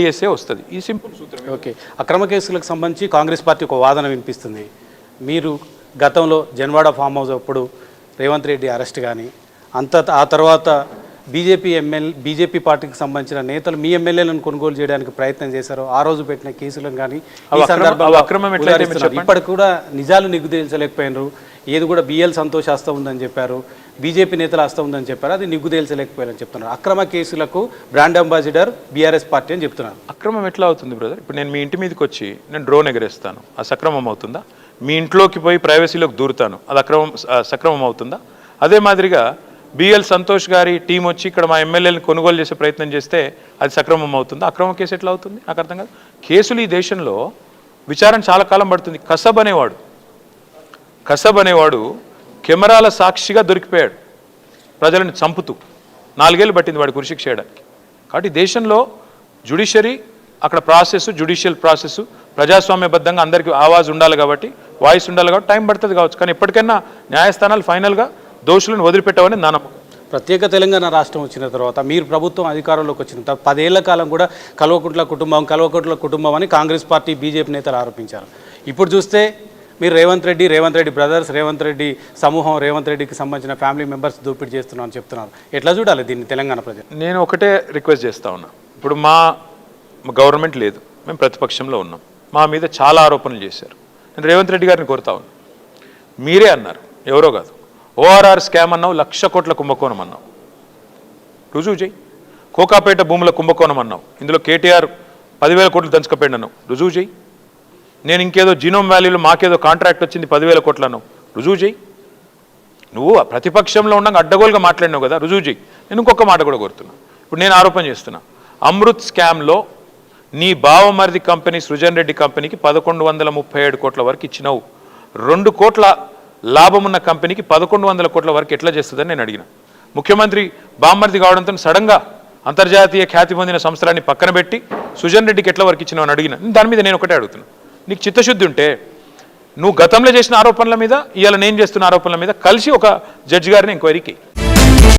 వస్తుంది. ఈ సింపుల్ సూత్రం. ఓకే, అక్రమ కేసులకు సంబంధించి కాంగ్రెస్ పార్టీ ఒక వాదన వినిపిస్తుంది. మీరు గతంలో జన్వాడ ఫామ్ హౌస్ అప్పుడు రేవంత్ రెడ్డి అరెస్ట్ కానీ ఆ తర్వాత బీజేపీ పార్టీకి సంబంధించిన నేతలు మీ ఎమ్మెల్యేలను కొనుగోలు చేయడానికి ప్రయత్నం చేశారు. ఆ రోజు పెట్టిన కేసులను కానీ ఈ సందర్భంలో ఇప్పటికి కూడా నిజాలు నిగ్గు తేల్చలేకపోయినారు. ఏది కూడా బిఎల్ సంతోష్ హస్తం ఉందని చెప్పారు, బీజేపీ నేతల హస్తం ఉందని చెప్పారు, అది నిగ్గు తేల్చలేకపోయారని చెప్తున్నారు. అక్రమ కేసులకు బ్రాండ్ అంబాసిడర్ బీఆర్ఎస్ పార్టీ అని చెప్తున్నారు. అక్రమం ఎట్లా అవుతుంది బ్రదర్? ఇప్పుడు నేను మీ ఇంటి మీదకి వచ్చి నేను డ్రోన్ ఎగరేస్తాను, అది సక్రమం అవుతుందా? మీ ఇంట్లోకి పోయి ప్రైవసీలోకి దూరుతాను, అది సక్రమం అవుతుందా? అదే మాదిరిగా బిఎల్ సంతోష్ గారి టీం వచ్చి ఇక్కడ మా ఎమ్మెల్యేలను కొనుగోలు చేసే ప్రయత్నం చేస్తే అది సక్రమం అవుతుందా? అక్రమ కేసు ఎట్లా అవుతుంది? నాకు అర్థం కాదు. కేసులు ఈ దేశంలో విచారణ చాలా కాలం పడుతుంది. కసబ్ అనేవాడు కెమెరాల సాక్షిగా దొరికిపోయాడు, ప్రజలను చంపుతూ 4 ఏళ్ళు పట్టింది వాడి ఉరిశిక్ష చేయడానికి. కాబట్టి దేశంలో జ్యుడిషియరీ అక్కడ జ్యుడిషియల్ ప్రాసెస్ ప్రజాస్వామ్యబద్ధంగా అందరికీ ఆవాజ్ ఉండాలి కాబట్టి, వాయిస్ ఉండాలి కాబట్టి టైం పడుతుంది కావచ్చు. కానీ ఎప్పటికైనా న్యాయస్థానాలు ఫైనల్గా దోషులను వదిలిపెట్టవని నా నమ్మకం. ప్రత్యేక తెలంగాణ రాష్ట్రం వచ్చిన తర్వాత మీరు ప్రభుత్వం అధికారంలోకి వచ్చిన తర్వాత 10 ఏళ్ల కాలం కూడా కల్వకుంట్ల కుటుంబం అని కాంగ్రెస్ పార్టీ బీజేపీ నేతలు ఆరోపించారు. ఇప్పుడు చూస్తే మీరు రేవంత్ రెడ్డి బ్రదర్స్, రేవంత్ రెడ్డి సమూహం, రేవంత్ రెడ్డికి సంబంధించిన ఫ్యామిలీ మెంబర్స్ దోపిడీ చేస్తున్నామని చెప్తున్నారు. ఎట్లా చూడాలి దీన్ని తెలంగాణ ప్రజలు? నేను ఒకటే రిక్వెస్ట్ చేస్తా ఉన్నా. ఇప్పుడు మా గవర్నమెంట్ లేదు, మేము ప్రతిపక్షంలో ఉన్నాం, మా మీద చాలా ఆరోపణలు చేశారు. నేను రేవంత్ రెడ్డి గారిని కోరుతా ఉన్నా, మీరే అన్నారు, ఎవరో కాదు, ఓఆర్ఆర్ స్కామ్ అన్నావు, 1,00,000 కోట్ల కుంభకోణం అన్నావు, రుజువు చేయి. కోకాపేట భూముల కుంభకోణం అన్నావు, ఇందులో కేటీఆర్ 10,000 కోట్లు దంచుకపోయాడు అన్నావు, రుజువు చేయి. నేను ఇంకేదో జీనోమ్ వ్యాలీలో మాకేదో కాంట్రాక్ట్ వచ్చింది 10,000 కోట్లు అన్నావు, రుజువు చేయి. నువ్వు ప్రతిపక్షంలో ఉండగా అడ్డగోలుగా మాట్లాడినావు కదా, రుజువు చేయి. నేను ఇంకొక మాట కూడా కోరుతున్నా. ఇప్పుడు నేను ఆరోపణ చేస్తున్నా, అమృత్ స్కామ్లో నీ బావమరిది కంపెనీ సృజన్ రెడ్డి కంపెనీకి 1,137 కోట్ల వరకు ఇచ్చినావు. 2 కోట్ల లాభం ఉన్న కంపెనీకి 1,100 కోట్ల వరకు ఎట్లా చేస్తుందని నేను అడిగిన. ముఖ్యమంత్రి బామ్మరిది కావడంతో సడన్గా అంతర్జాతీయ ఖ్యాతి పొందిన సంస్థలన్నీ పక్కన పెట్టి సుజన్ రెడ్డికి ఎట్లా వరకు ఇచ్చినావు అని అడిగిన. దాని మీద నేను ఒకటే అడుగుతున్నా, నీకు చిత్తశుద్ధి ఉంటే నువ్వు గతంలో చేసిన ఆరోపణల మీద, ఇవాళ నేను చేస్తున్న ఆరోపణల మీద కలిసి ఒక జడ్జి గారిని ఎంక్వైరీకి